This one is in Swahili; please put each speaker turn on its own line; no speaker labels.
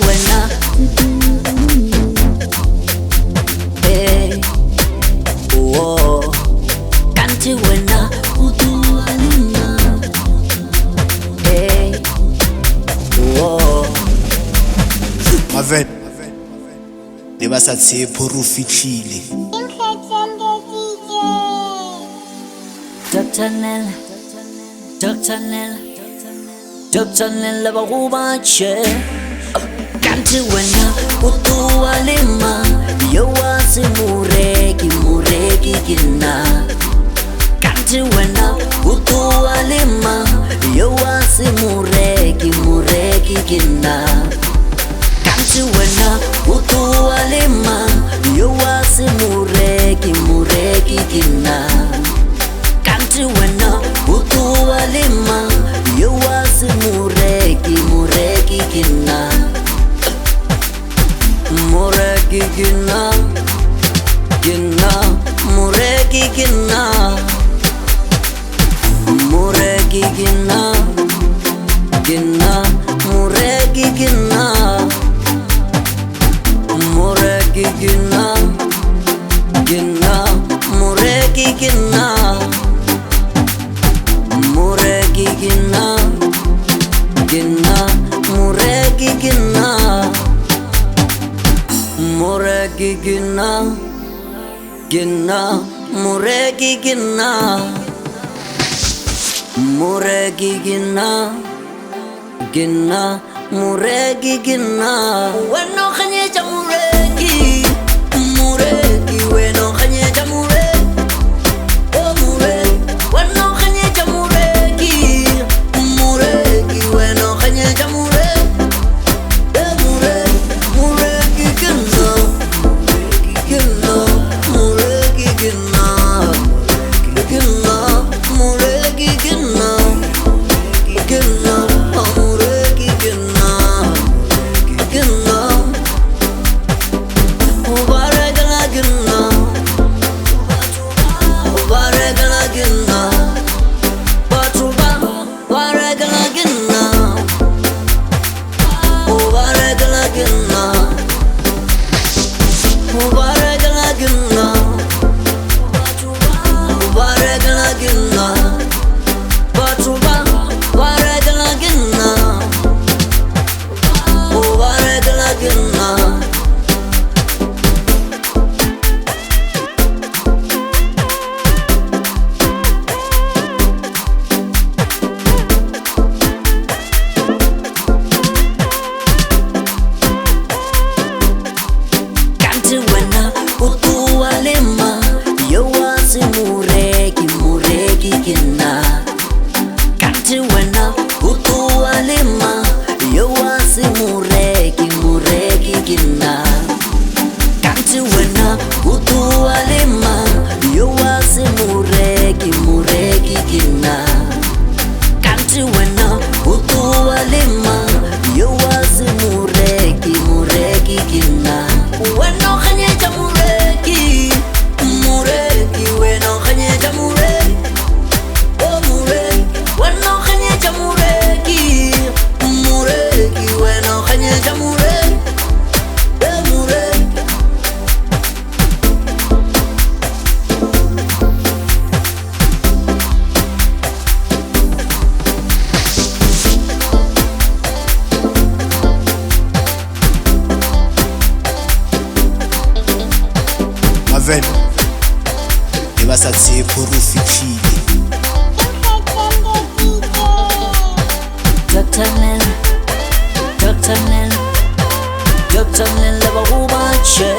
wena hey oh kanti wena udualina hey oh
Maven le ba sa tshepo ro fitlhile
Dr. Nel ba go bache kanti wena udualima yo wase mureki kina kanti wena udualima yo wase mureki kina kanti wena udualima yo wase mureki kina kanti wena udualima yo wase mureki kina mureki kina mureki kina mureki kina mureki kina mureki kina mureki kina mureki kina mureki kina mureki kina mureki kina mureki kina mureki kina weno khanye cha mureki weno khanye cha mureki oh mureki weno khanye cha mureki weno khanye cha mureki eh mureki kina mureki kina mureki kina
Maven le ba sa tshepo ro fitlhile
Dr. Nel ba go bache